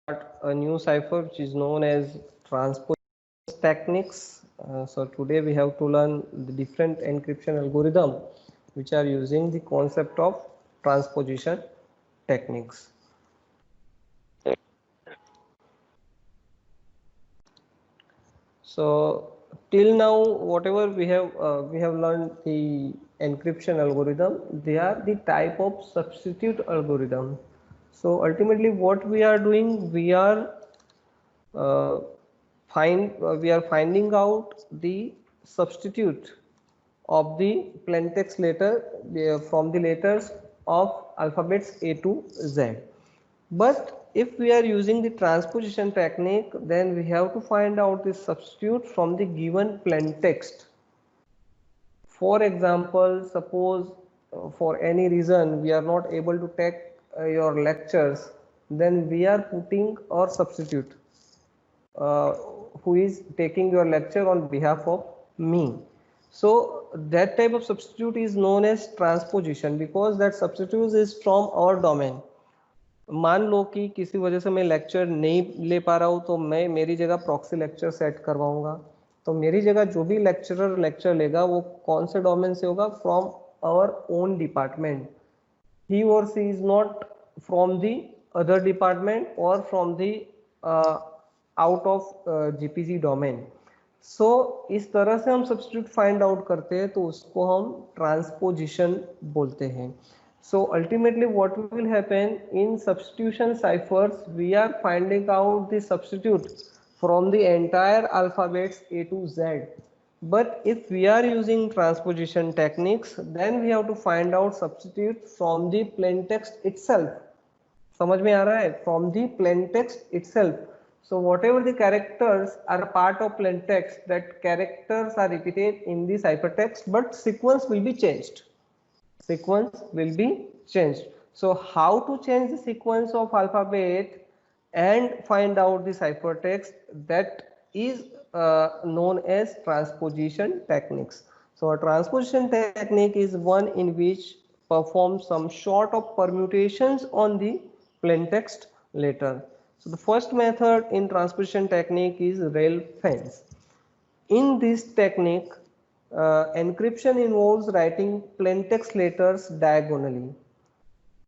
a new cipher which is known as transposition techniques. So today we have to learn the different encryption algorithm which are using the concept of transposition techniques. So till now whatever we have learned the encryption algorithm, they are the type of substitute algorithm. So ultimately what we are doing, we are finding out the substitute of the plaintext letter from the letters of alphabets A to Z. But if we are using the transposition technique, then we have to find out the substitute from the given plaintext. For example, suppose for any reason we are not able to take your lectures, then we are putting our substitute who is taking your lecture on behalf of me. So that type of substitute is known as transposition because that substitute is from our domain. मान लो कि किसी वजह से मैं lecture नहीं ले पा रहा हूँ तो मैं मेरी जगह प्रॉक्सी लेक्चर सेट करवाऊंगा, तो मेरी जगह जो भी लेक्चरर लेक्चर लेगा वो कौन से डोमेन से होगा, from our own department. He or she is not from the other department or from the out of GPG domain. So इस तरह से हम सब्स्टिट्यूट फाइंड आउट करते हैं, तो उसको हम ट्रांसपोजिशन बोलते हैं. So ultimately what will happen in substitution ciphers, we are finding out the substitute from the entire alphabets A to Z. But if we are using transposition techniques, then we have to find out substitute from the plaintext itself. समझ में आ रहा है? From the plaintext itself. So whatever the characters are a part of plaintext, that characters are repeated in the ciphertext, but sequence will be changed. Sequence will be changed. So how to change the sequence of alphabet and find out the ciphertext, that is known as transposition techniques. So a transposition technique is one in which performs some sort of permutations on the plaintext letter. So the first method in transposition technique is rel fence. In this technique, encryption involves writing plaintext letters diagonally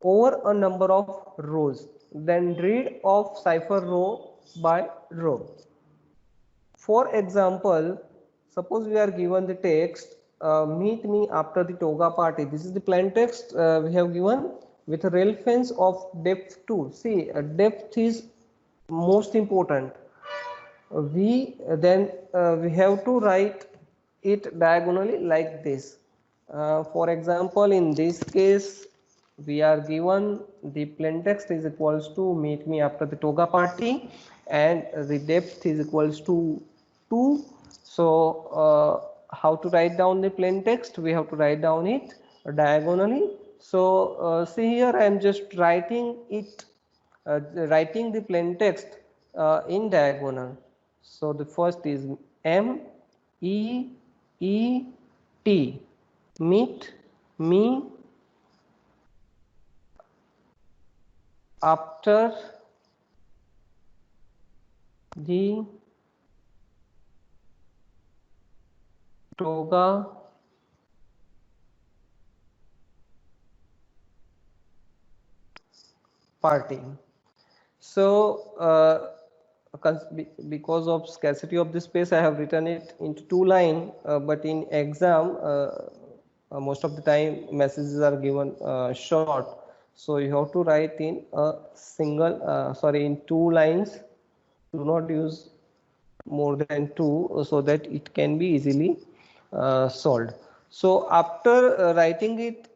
over a number of rows, then read of cipher row by row. For example, suppose we are given the text, meet me after the toga party. This is the plaintext we have given with a rel fence of depth 2. See, depth is most important. We have to write it diagonally like this. For example, in this case we are given the plaintext is equals to meet me after the toga party and the depth is equals to 2. So how to write down the plaintext? We have to write down it diagonally. So see here, I am just writing it, writing the plaintext in diagonal. So the first is M E E T, meet me after the toga party. So because of scarcity of the space, I have written it into 2 lines, but in exam most of the time messages are given short, so you have to write in a single in 2 lines. Do not use more than 2 so that it can be easily solved. So after writing it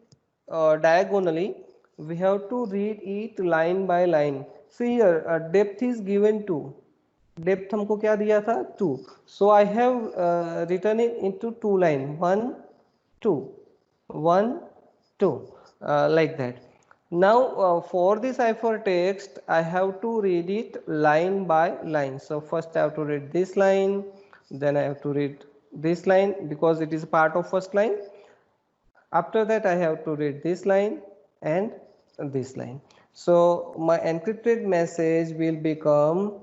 diagonally, we have to read it line by line. See here, depth is given 2. Depth हमको क्या दिया था? 2. So I have written it into 2 lines. 1 2 1 2 like that. Now for the ciphertext, I have to read it line by line. So first I have to read this line, then I have to read this line because it is part of first line. After that I have to read this line and this line. So my encrypted message will become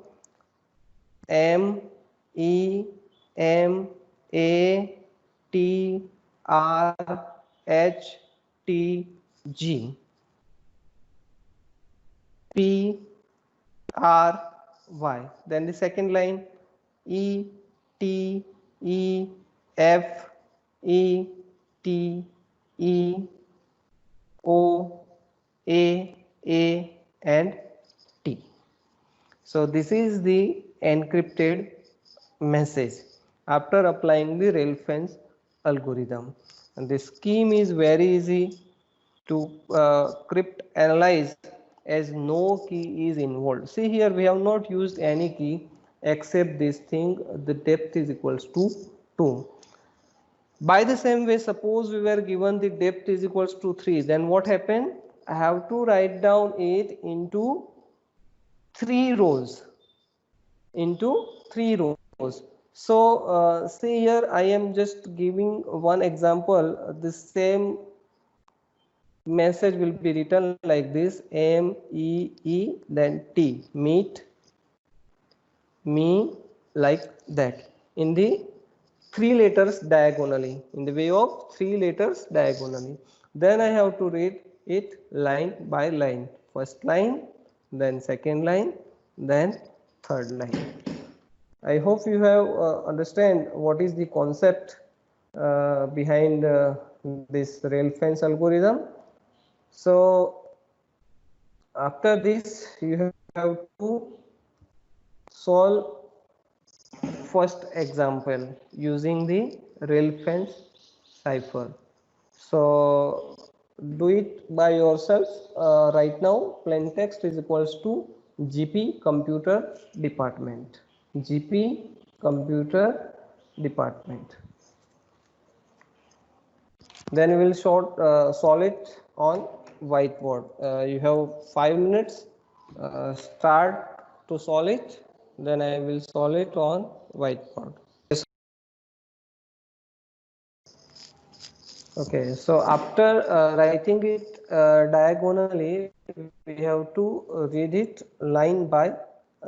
M E M A T R H T G P R Y. Then the second line E T E F E T E O A and T. So this is the encrypted message after applying the Rail-Fence algorithm. And the scheme is very easy to crypt analyze as no key is involved. See here, we have not used any key except this thing, the depth is equals to 2. By the same way, suppose we were given the depth is equals to 3, then what happened? I have to write down it into 3 rows. So see here, I am just giving one example. The same message will be written like this: MEE, then T, meet me, like that, in the 3 letters diagonally, in the way of 3 letters diagonally. Then I have to read it line by line. First line, then second line, then third line. I hope you have understand what is the concept behind this Rail-Fence algorithm. So after this, you have to solve first example using the Rail-Fence cipher. So do it by yourself. Right now, plaintext is equals to GP computer department. GP computer department. Then we will solve it on whiteboard. You have 5 minutes. Start to solve it. Then I will solve it on whiteboard. Okay, so after writing it diagonally, we have to read it line by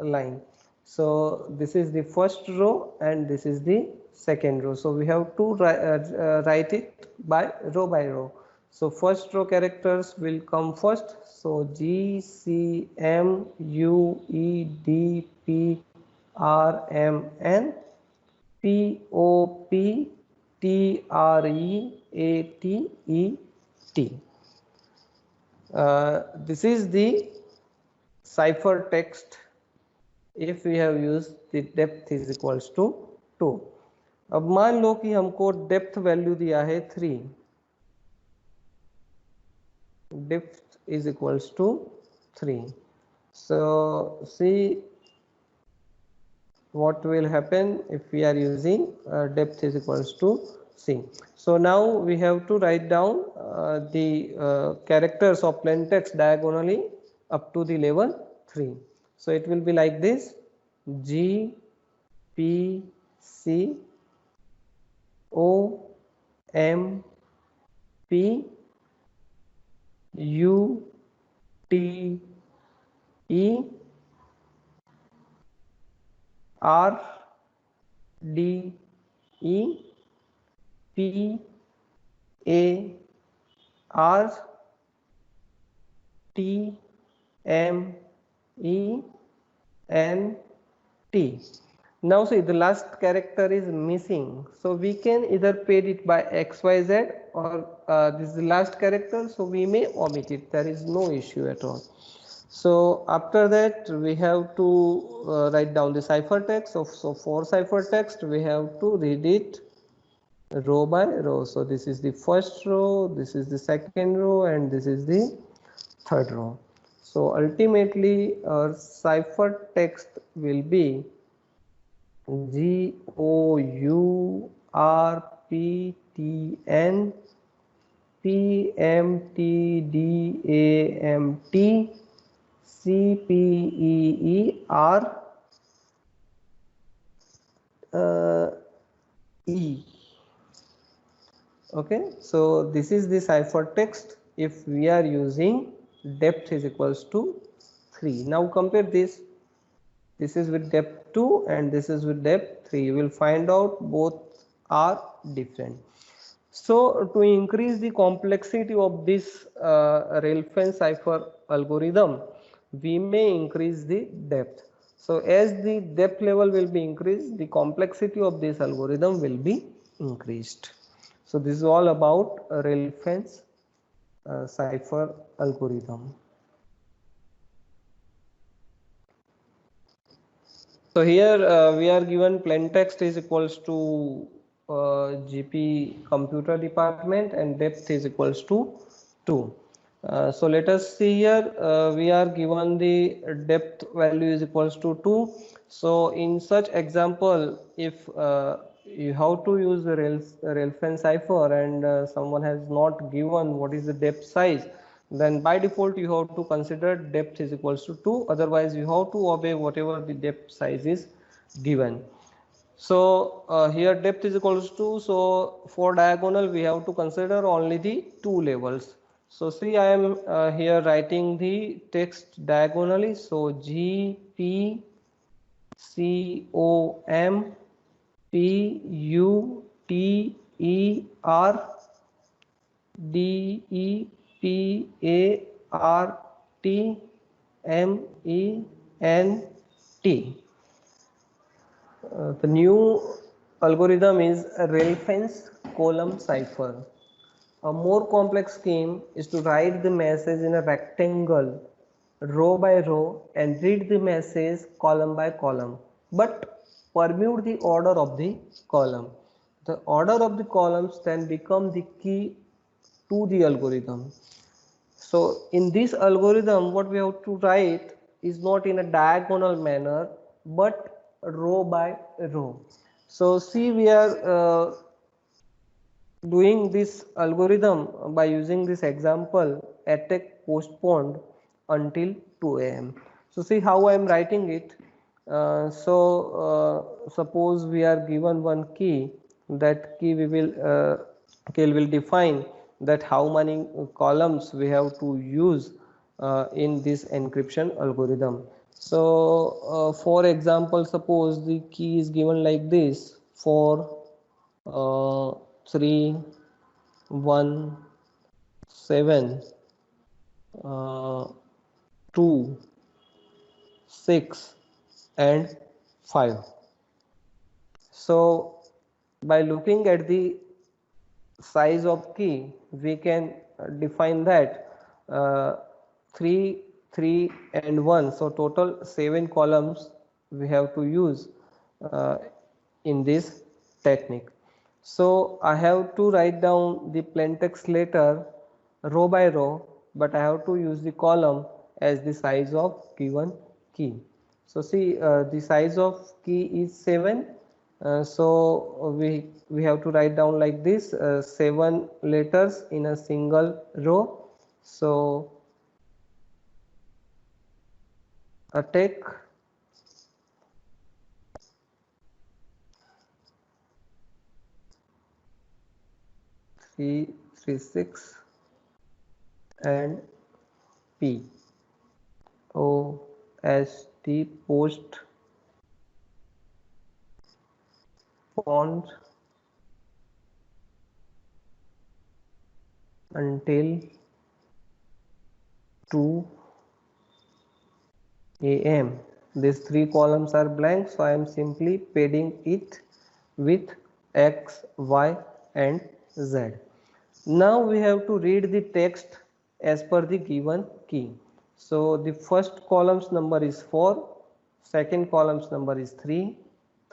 line. So this is the first row and this is the second row. So we have to write it by row. So first row characters will come first. So G, C, M, U, E, D, P, R, M, N, P, O, P, T, R, E, A, T, E, T. This is the cipher text if we have used the depth is equals to 2. अब मान लो कि हमको depth value दिया है 3. Depth is equals to 3. So see what will happen if we are using depth is equals to C. So now we have to write down the characters of plain text diagonally up to the level 3. So it will be like this: G, P, C, O, M, P, U, T, E, R, D, E, P, A, R, T, M, E, N, T. Now see, the last character is missing, so we can either pair it by XYZ or this is the last character, so we may omit it. There is no issue at all. So after that we have to write down the ciphertext. So for ciphertext we have to read it row by row. So this is the first row, this is the second row, and this is the third row. So ultimately our ciphertext will be GOURPTN PMTDAMT CPEER E. Okay, so this is the ciphertext if we are using depth is equals to 3. Now compare this. This is with depth 2 and this is with depth 3. You will find out both are different. So to increase the complexity of this Ralph-Cipher algorithm, we may increase the depth. So as the depth level will be increased, the complexity of this algorithm will be increased. So this is all about Ralph-Cipher algorithm. So here we are given plain text is equals to GP computer department and depth is equals to 2. So let us see here, we are given the depth value is equals to 2. So in such example, if you have to use the Ralph-Cipher and someone has not given what is the depth size, then by default you have to consider depth is equals to 2, otherwise you have to obey whatever the depth size is given. So here depth is equals to 2, so for diagonal we have to consider only the 2 levels. So see, I am here writing the text diagonally. So G P C O M P U T E R D E P A R T M E N T. The new algorithm is Ralph column cipher. A more complex scheme is to write the message in a rectangle row by row and read the message column by column, but permute the order of the column. The order of the columns then become the key to the algorithm. So in this algorithm, what we have to write is not in a diagonal manner, but row by row. So see, we are doing this algorithm by using this example, attack postponed until 2 a.m. So see how I am writing it. Suppose we are given one key, that key we will define that how many columns we have to use in this encryption algorithm. So for example, suppose the key is given like this: 4 3 1 7 2 6 and 5. So by looking at the size of key, we can define that 3 3 and 1, so total 7 columns we have to use in this technique. So I have to write down the plaintext letter row by row, but I have to use the column as the size of given key. So see, the size of key is 7. So we have to write down like this, 7 letters in a single row. So attack three 6 and P O S T post pond until 2 a.m. These 3 columns are blank, so I am simply padding it with X, Y and Z. Now we have to read the text as per the given key. So the first column's number is 4, second column's number is 3,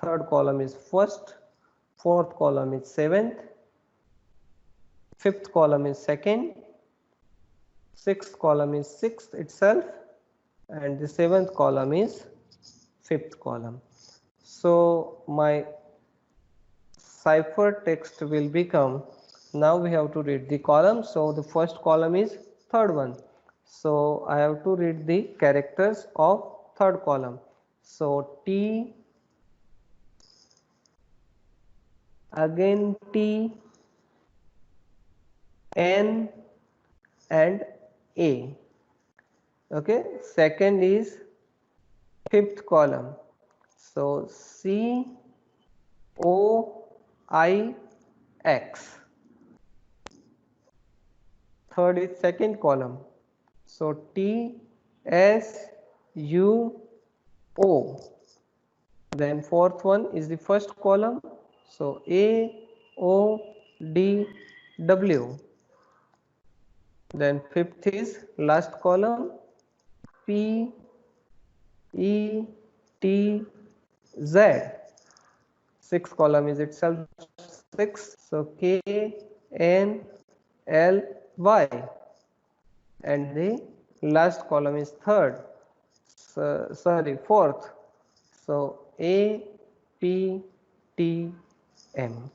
third column is first, fourth column is 7th, fifth column is second, sixth column is 6th itself, and the 7th column is 5th column. So my cipher text will become, now we have to read the column. So the first column is third one, so I have to read the characters of third column. So T, again T, N and A. Okay, second is fifth column. So C O I X. Third is second column. So T S U O. Then fourth one is the first column. So A O D W. Then fifth is last column, P E T Z. Sixth column is itself 6. So K N L Y. And the last column is third. So, sorry, fourth. So A P T M.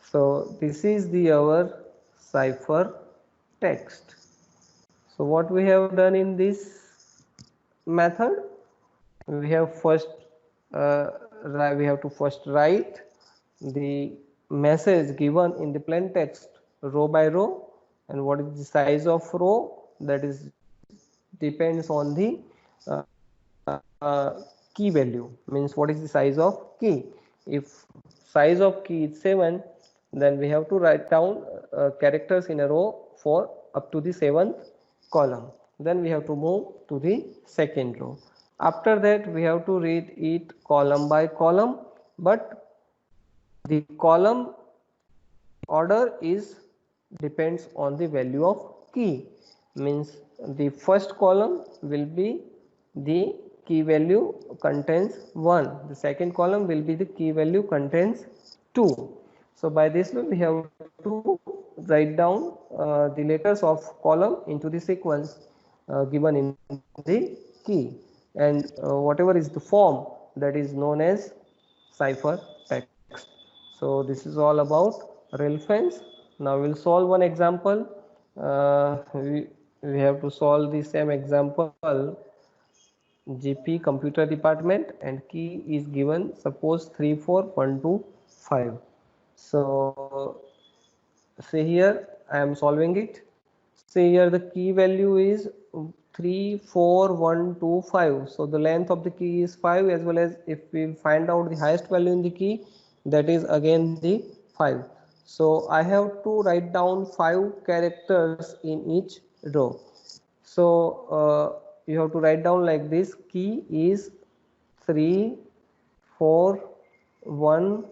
So this is the our cipher text. So what we have done in this method, we have first we have to first write the message given in the plain text row by row, and what is the size of row, that is depends on the key value, means what is the size of key. If size of key is 7, then we have to write down characters in a row for up to the 7th column. Then we have to move to the second row. After that we have to read it column by column, but the column order is depends on the value of key, means the first column will be the key value contains 1, the second column will be the key value contains 2. So by this way we have to write down the letters of column into the sequence given in the key, and whatever is the form, that is known as cipher text. So this is all about relevance. Now we'll solve one example. We have to solve the same example. GP computer department, and key is given, suppose 34125. So say here I am solving it. Say here the key value is 34125. So the length of the key is 5, as well as if we find out the highest value in the key, that is again the 5. So I have to write down 5 characters in each row. So you have to write down like this: key is 3 4 1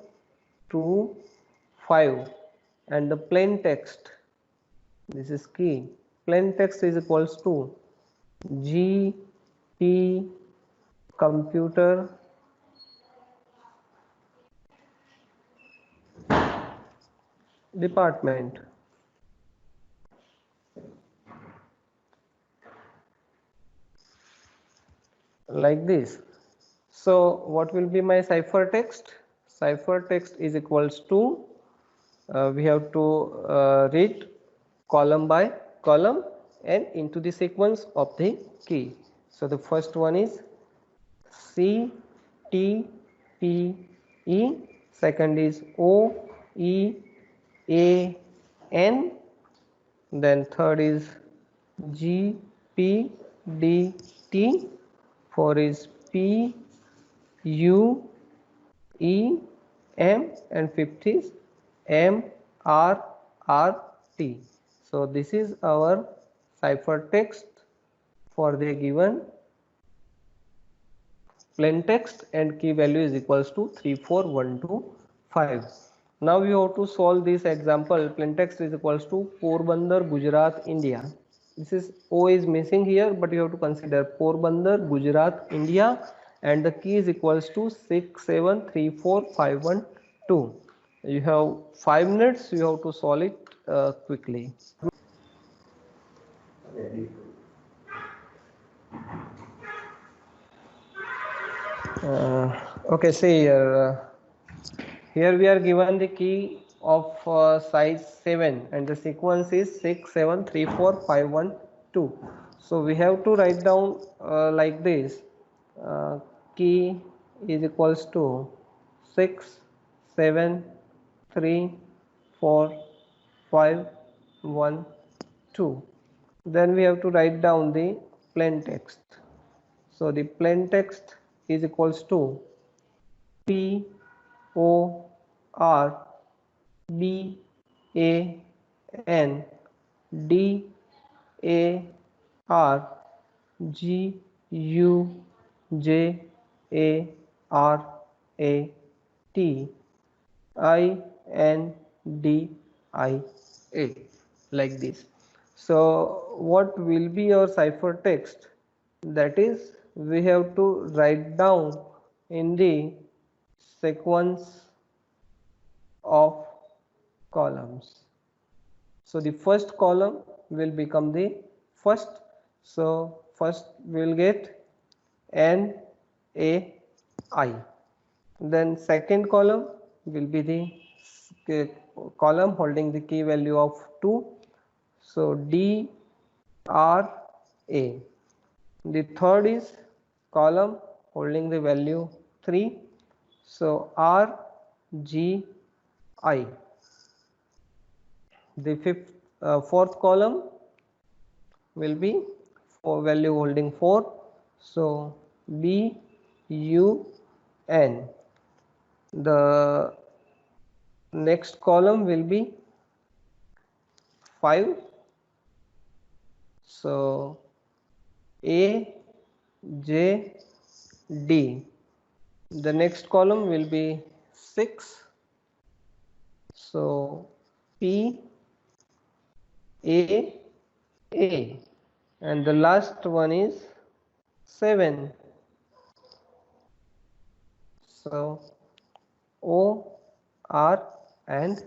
2 5, and the plain text, this is key, plain text is equals to GP computer department. Like this. So what will be my cipher text? Cipher text is equals to we have to read column by column and into the sequence of the key. So the first one is C T P E, second is O E A N, then third is G P D T, four is P U E M, and fifth is M R R T. So this is our cipher text for the given plain text, and key value is equals to 34125. Now we have to solve this example. Plain text is equals to Porbandar, Gujarat, India. This is O is missing here, but you have to consider Porbandar, Gujarat, India, and the key is equals to 6734512. You have 5 minutes. You have to solve it quickly. Okay, see here. Here we are given the key of size 7, and the sequence is 6734512. So we have to write down like this: key is equals to 6734512. Then we have to write down the plain text. So the plain text is equals to P O R B A N D A R G U J A R A T I N D I A, like this. So what will be your cipher text? That is, we have to write down in the sequence of columns. So the first column will become the first. So first we will get N A I. Then second column will be the column holding the key value of 2. So D R A. The third is column holding the value 3. So R G I. The fourth column will be for value holding 4. So B U N. The next column will be 5. So A J D. The next column will be 6. So P A A. And the last one is 7. So O R and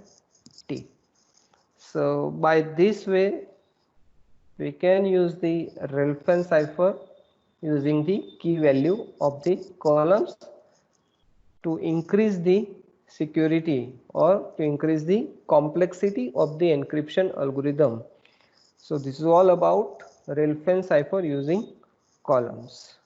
T. So by this way we can use the Relfan cipher using the key value of the columns to increase the security or to increase the complexity of the encryption algorithm. So this is all about Relfan cipher using columns.